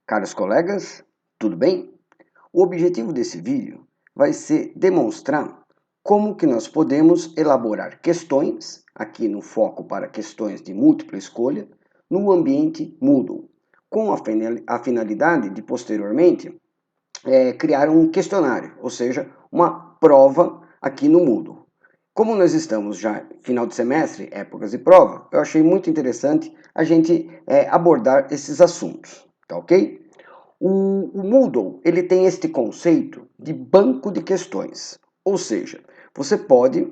Caros colegas, tudo bem? O objetivo desse vídeo vai ser demonstrar como que nós podemos elaborar questões, aqui no foco para questões de múltipla escolha, no ambiente Moodle, com a finalidade de posteriormente criar um questionário, ou seja, uma prova aqui no Moodle. Como nós estamos já final de semestre, épocas de prova, eu achei muito interessante a gente abordar esses assuntos, tá ok? O Moodle ele tem este conceito de banco de questões, ou seja, você pode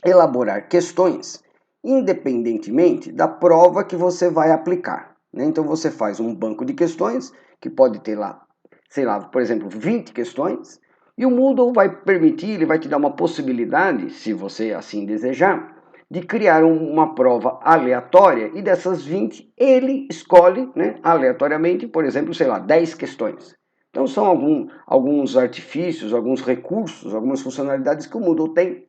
elaborar questões independentemente da prova que você vai aplicar, né? Então você faz um banco de questões que pode ter lá, sei lá, por exemplo, 20 questões, e o Moodle vai permitir, ele vai te dar uma possibilidade, se você assim desejar, de criar uma prova aleatória, e dessas 20 ele escolhe, né, aleatoriamente, por exemplo, sei lá, 10 questões. Então são alguns artifícios, alguns recursos, algumas funcionalidades que o Moodle tem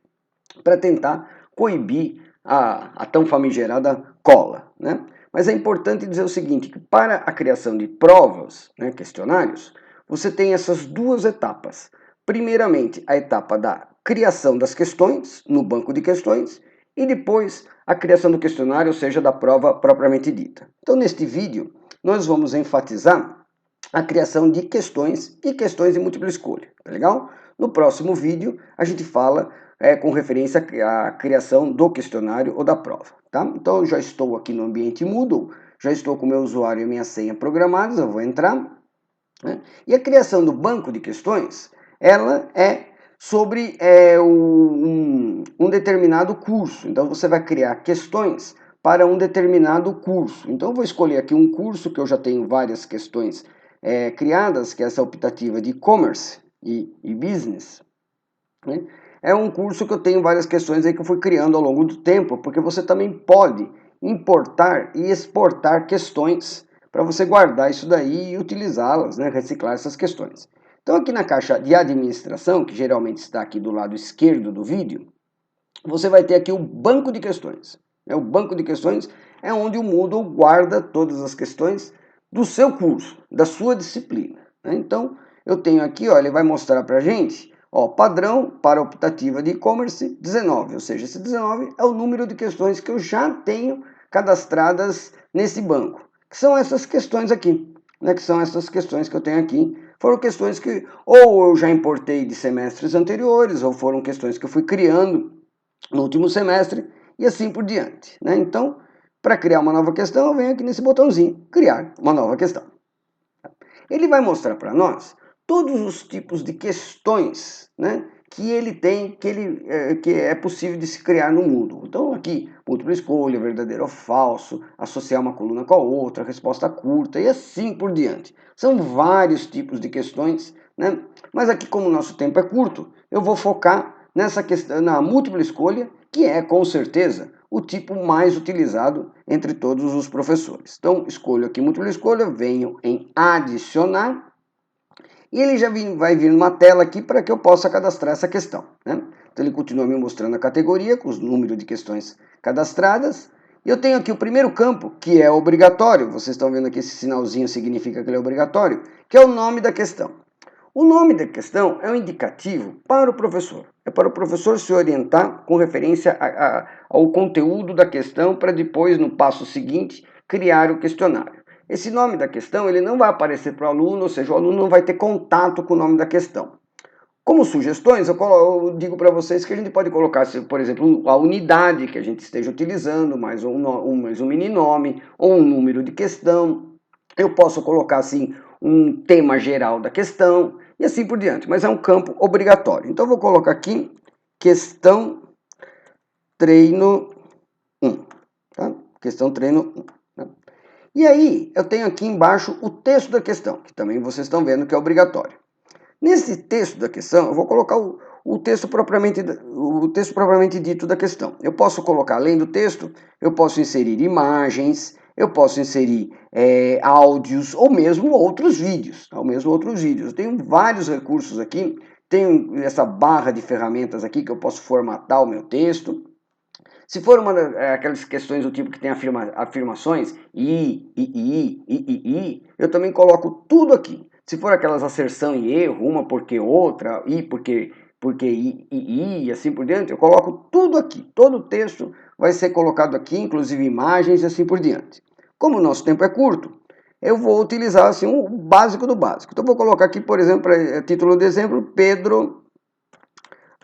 para tentar coibir a tão famigerada cola, né? Mas é importante dizer o seguinte, que para a criação de provas, né, questionários, você tem essas duas etapas. Primeiramente, a etapa da criação das questões, no banco de questões, e depois a criação do questionário, ou seja, da prova propriamente dita. Então, neste vídeo, nós vamos enfatizar a criação de questões e questões de múltipla escolha, tá legal? No próximo vídeo, a gente fala com referência à criação do questionário ou da prova, tá? Então, eu já estou aqui no ambiente Moodle, já estou com o meu usuário e minha senha programados, eu vou entrar, né? E a criação do banco de questões, ela é sobre um determinado curso. Então, você vai criar questões para um determinado curso. Então, eu vou escolher aqui um curso que eu já tenho várias questões criadas, que é essa optativa de e-commerce e business, né? É um curso que eu tenho várias questões aí que eu fui criando ao longo do tempo, porque você também pode importar e exportar questões para você guardar isso daí e utilizá-las, né? Reciclar essas questões. Então aqui na caixa de administração, que geralmente está aqui do lado esquerdo do vídeo, você vai ter aqui o banco de questões. O banco de questões é onde o Moodle guarda todas as questões do seu curso, da sua disciplina, né? Então eu tenho aqui, ó, ele vai mostrar para a gente, ó, padrão para optativa de e-commerce 19, ou seja, esse 19 é o número de questões que eu já tenho cadastradas nesse banco, que são essas questões aqui, né, que são essas questões que eu tenho aqui. Foram questões que ou eu já importei de semestres anteriores, ou foram questões que eu fui criando no último semestre, e assim por diante, né? Então, para criar uma nova questão, eu venho aqui nesse botãozinho, criar uma nova questão. Ele vai mostrar para nós todos os tipos de questões, né, que ele tem, que é possível de se criar no Moodle. Então aqui, múltipla escolha, verdadeiro ou falso, associar uma coluna com a outra, resposta curta e assim por diante. São vários tipos de questões, né? Mas aqui, como o nosso tempo é curto, eu vou focar nessa questão, na múltipla escolha, que é com certeza o tipo mais utilizado entre todos os professores. Então, escolho aqui múltipla escolha, venho em adicionar, e ele já vai vir numa tela aqui para que eu possa cadastrar essa questão, né? Então, ele continua me mostrando a categoria com os números de questões cadastradas. E eu tenho aqui o primeiro campo, que é obrigatório. Vocês estão vendo aqui esse sinalzinho significa que ele é obrigatório, que é o nome da questão. O nome da questão é um indicativo para o professor. É para o professor se orientar com referência ao conteúdo da questão para depois, no passo seguinte, criar o questionário. Esse nome da questão ele não vai aparecer para o aluno, ou seja, o aluno não vai ter contato com o nome da questão. Como sugestões, eu digo para vocês que a gente pode colocar, por exemplo, a unidade que a gente esteja utilizando, mais um mini-nome, ou um número de questão. Eu posso colocar, assim, um tema geral da questão, e assim por diante. Mas é um campo obrigatório. Então, eu vou colocar aqui, questão treino 1. Tá? Questão treino 1. Tá? E aí, eu tenho aqui embaixo o texto da questão, que também vocês estão vendo que é obrigatório. Nesse texto da questão, eu vou colocar o texto propriamente dito da questão. Eu posso colocar, além do texto, eu posso inserir imagens, eu posso inserir áudios ou mesmo outros vídeos. Eu tenho vários recursos aqui, tenho essa barra de ferramentas aqui que eu posso formatar o meu texto. Se for aquelas questões do tipo que tem afirmações, eu também coloco tudo aqui. Se for aquelas asserção e erro, uma porque outra, porque e assim por diante, eu coloco tudo aqui. Todo o texto vai ser colocado aqui, inclusive imagens e assim por diante. Como o nosso tempo é curto, eu vou utilizar assim o básico do básico. Então vou colocar aqui, por exemplo, título de exemplo, Pedro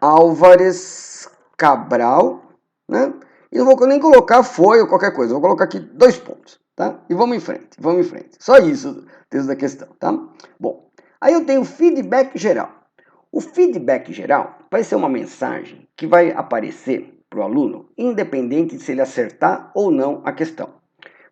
Álvares Cabral, né? E não vou nem colocar foi ou qualquer coisa, vou colocar aqui 2 pontos, tá? E vamos em frente, vamos em frente. Só isso, texto da questão, tá? Bom, aí eu tenho feedback geral. O feedback geral vai ser uma mensagem que vai aparecer para o aluno, independente se ele acertar ou não a questão.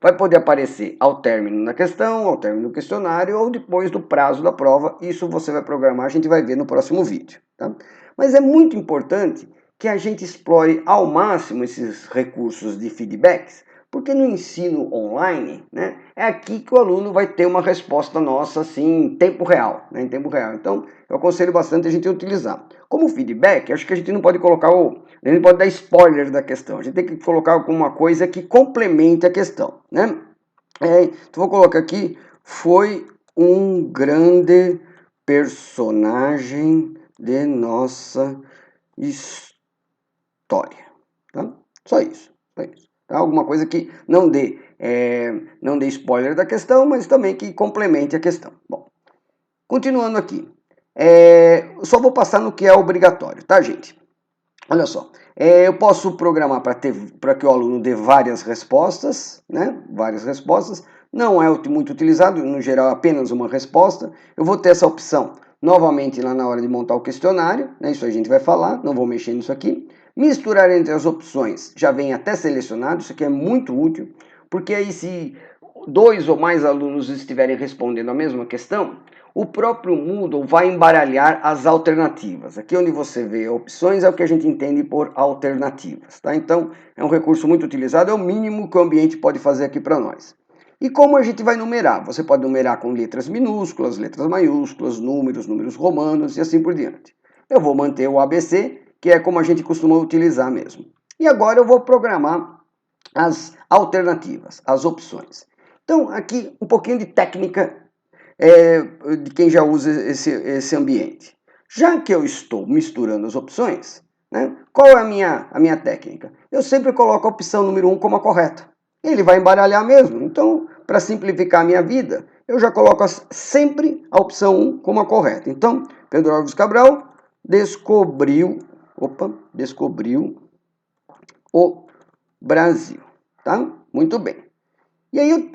Vai poder aparecer ao término da questão, ao término do questionário ou depois do prazo da prova. Isso você vai programar, a gente vai ver no próximo vídeo, tá? Mas é muito importante que a gente explore ao máximo esses recursos de feedbacks, porque no ensino online, né, é aqui que o aluno vai ter uma resposta nossa assim, em tempo real, né, em tempo real. Então, eu aconselho bastante a gente utilizar. Como feedback, acho que a gente não pode colocar a gente não pode dar spoiler da questão. A gente tem que colocar alguma coisa que complemente a questão, né? Então, vou colocar aqui, foi um grande personagem de nossa história, tá? Só isso, só isso. Tá? Alguma coisa que não dê spoiler da questão, mas também que complemente a questão. Bom, continuando aqui, só vou passar no que é obrigatório, tá, gente? Olha só, eu posso programar para que o aluno dê várias respostas, né? Várias respostas. Não é muito utilizado, no geral, apenas uma resposta. Eu vou ter essa opção novamente lá na hora de montar o questionário, né? Isso a gente vai falar, não vou mexer nisso aqui. Misturar entre as opções já vem até selecionado, isso aqui é muito útil, porque aí se 2 ou mais alunos estiverem respondendo a mesma questão, o próprio Moodle vai embaralhar as alternativas. Aqui onde você vê opções é o que a gente entende por alternativas, tá? Então, é um recurso muito utilizado, é o mínimo que o ambiente pode fazer aqui para nós. E como a gente vai numerar? Você pode numerar com letras minúsculas, letras maiúsculas, números romanos e assim por diante. Eu vou manter o ABC, que é como a gente costuma utilizar mesmo. E agora eu vou programar as alternativas, as opções. Então, aqui um pouquinho de técnica de quem já usa esse ambiente. Já que eu estou misturando as opções, né, qual é a minha técnica? Eu sempre coloco a opção número 1 como a correta. Ele vai embaralhar mesmo. Então, para simplificar a minha vida, eu já coloco sempre a opção 1 como a correta. Então, Pedro Álvares Cabral descobriu o Brasil. Tá? Muito bem. E aí,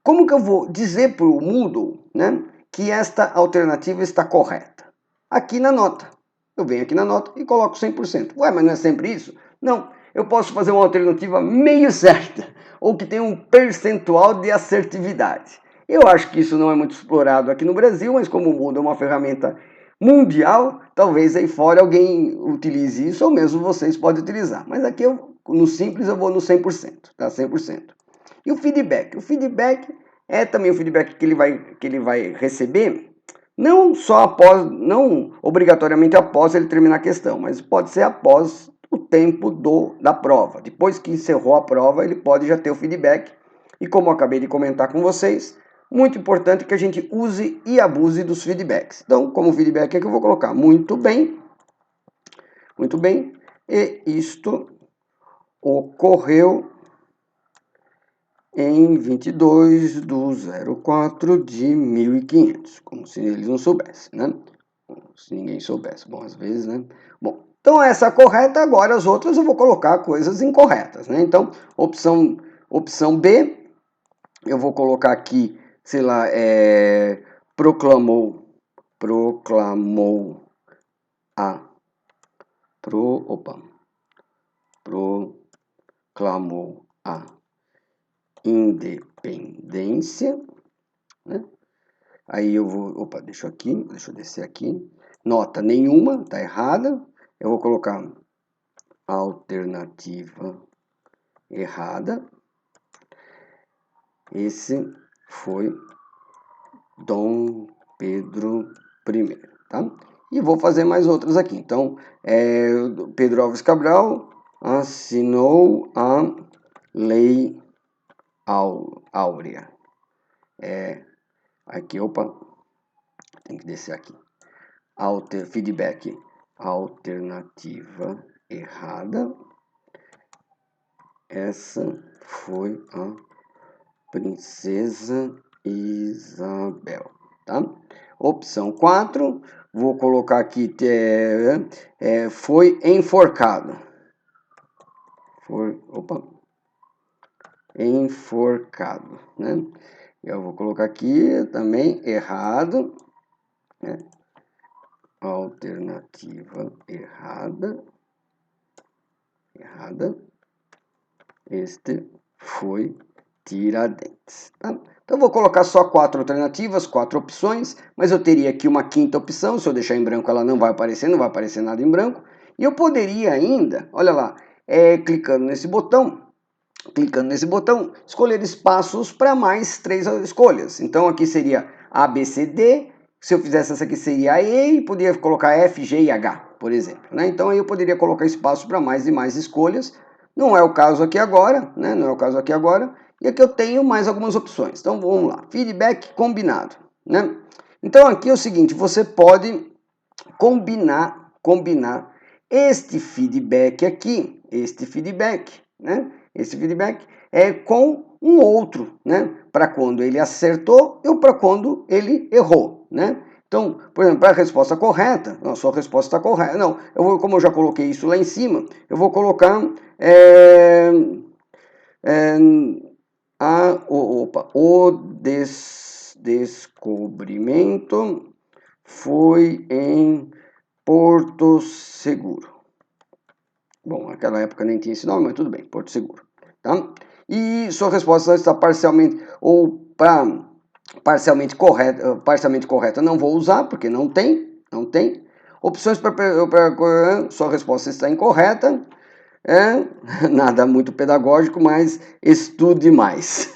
como que eu vou dizer para o Moodle, né, que esta alternativa está correta? Aqui na nota. Eu venho aqui na nota e coloco 100%. Ué, mas não é sempre isso? Não. Eu posso fazer uma alternativa meio certa, ou que tenha um percentual de assertividade. Eu acho que isso não é muito explorado aqui no Brasil, mas como o Moodle é uma ferramenta mundial, talvez aí fora alguém utilize isso, ou mesmo vocês podem utilizar. Mas aqui, no simples, eu vou no 100%, tá? 100%. E o feedback? O feedback é também o feedback que ele vai receber, não só após, não obrigatoriamente após ele terminar a questão, mas pode ser após o tempo da prova. Depois que encerrou a prova, ele pode já ter o feedback. E como eu acabei de comentar com vocês, muito importante que a gente use e abuse dos feedbacks. Então, como feedback é que eu vou colocar muito bem, e isto ocorreu em 22/04 de 1500, como se eles não soubessem, né? Se ninguém soubesse, bom, às vezes, né? Bom, então essa é correta, agora as outras eu vou colocar coisas incorretas, né? Então, opção B, eu vou colocar aqui, sei lá, proclamou a independência, né? Aí eu vou, deixa eu descer aqui. Nota nenhuma, tá errada. Eu vou colocar alternativa errada. Esse foi Dom Pedro I, tá? E vou fazer mais outras aqui. Então, Pedro Álvares Cabral assinou a Lei Áurea. Aqui, opa, tem que descer aqui. Feedback. Alternativa errada. Essa foi a Princesa Isabel, tá? Opção 4, vou colocar aqui, foi enforcado. Enforcado, né? Eu vou colocar aqui também errado, né? Alternativa errada. Este foi Tiradentes, tá? Então, vou colocar só 4 alternativas, 4 opções, mas eu teria aqui uma quinta opção. Se eu deixar em branco, ela não vai aparecer nada em branco. E eu poderia ainda, olha lá, clicando nesse botão, escolher espaços para mais 3 escolhas. Então, aqui seria A, B, C, D. Se eu fizesse essa aqui, seria E, e poderia colocar F, G e H, por exemplo, né? Então, aí eu poderia colocar espaço para mais e mais escolhas. Não é o caso aqui agora, né? Não é o caso aqui agora. E aqui eu tenho mais algumas opções. Então, vamos lá. Feedback combinado, né? Então, aqui é o seguinte, você pode combinar este feedback aqui, né? Esse feedback é com um outro, né? Para quando ele acertou ou para quando ele errou, né? Então, por exemplo, para a resposta correta, não, sua resposta está correta. Não, como eu já coloquei isso lá em cima, eu vou colocar o descobrimento foi em Porto Seguro. Bom, naquela época nem tinha esse nome, mas tudo bem, Porto Seguro, tá? E sua resposta está parcialmente parcialmente correta não vou usar, porque não tem. Opções para sua resposta está incorreta. Nada muito pedagógico, mas estude mais.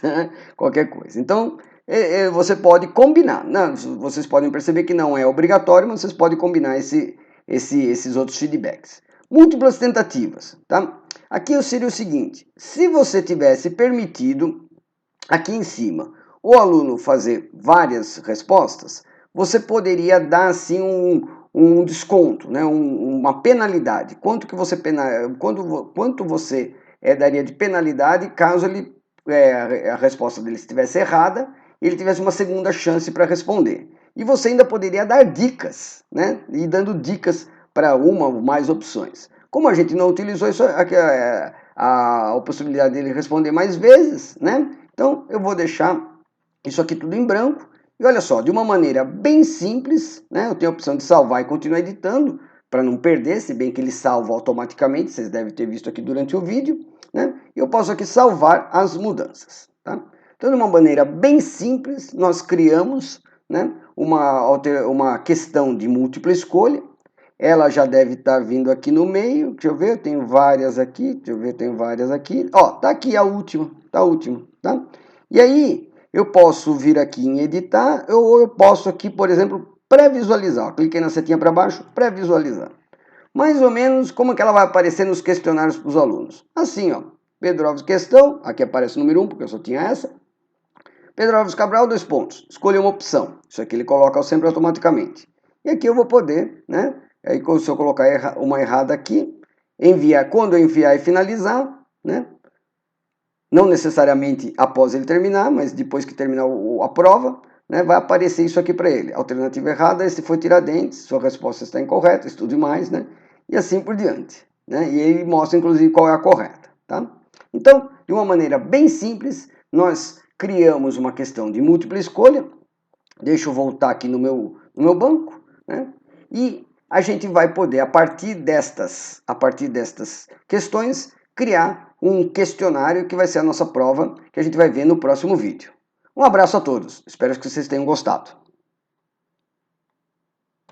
Qualquer coisa. Então, você pode combinar. Não, vocês podem perceber que não é obrigatório, mas vocês podem combinar esses outros feedbacks. Múltiplas tentativas, tá? Aqui seria o seguinte, se você tivesse permitido, aqui em cima, o aluno fazer várias respostas, você poderia dar assim um desconto, né? Uma penalidade. Quanto você daria de penalidade caso a resposta dele estivesse errada e ele tivesse uma segunda chance para responder. E você ainda poderia dar dicas, né? E dando dicas para uma ou mais opções. Como a gente não utilizou isso, a possibilidade dele responder mais vezes, né? Então, eu vou deixar isso aqui tudo em branco. E olha só, de uma maneira bem simples, né? Eu tenho a opção de salvar e continuar editando, para não perder, se bem que ele salva automaticamente, vocês devem ter visto aqui durante o vídeo, né? E eu posso aqui salvar as mudanças, tá? Então, de uma maneira bem simples, nós criamos, né, uma questão de múltipla escolha. Ela já deve estar vindo aqui no meio. Deixa eu ver, eu tenho várias aqui. Ó, tá aqui a última, tá? E aí, eu posso vir aqui em editar, ou eu posso aqui, por exemplo, pré-visualizar. Cliquei na setinha para baixo, pré-visualizar. Mais ou menos como que ela vai aparecer nos questionários para os alunos. Assim, ó, Pedro Alves questão, aqui aparece o número 1, porque eu só tinha essa. Pedro Alves Cabral, 2 pontos. Escolha uma opção. Isso aqui ele coloca sempre automaticamente. E aqui eu vou poder, né? Aí se eu colocar uma errada aqui, quando eu enviar e finalizar, né? Não necessariamente após ele terminar, mas depois que terminar a prova, né, vai aparecer isso aqui para ele. Alternativa errada, esse foi Tiradentes, sua resposta está incorreta, estude mais, né? E assim por diante, né? E ele mostra, inclusive, qual é a correta, tá? Então, de uma maneira bem simples, nós criamos uma questão de múltipla escolha. Deixa eu voltar aqui no meu banco, né? E a gente vai poder, a partir destas questões, criar um questionário que vai ser a nossa prova, que a gente vai ver no próximo vídeo. Um abraço a todos, espero que vocês tenham gostado.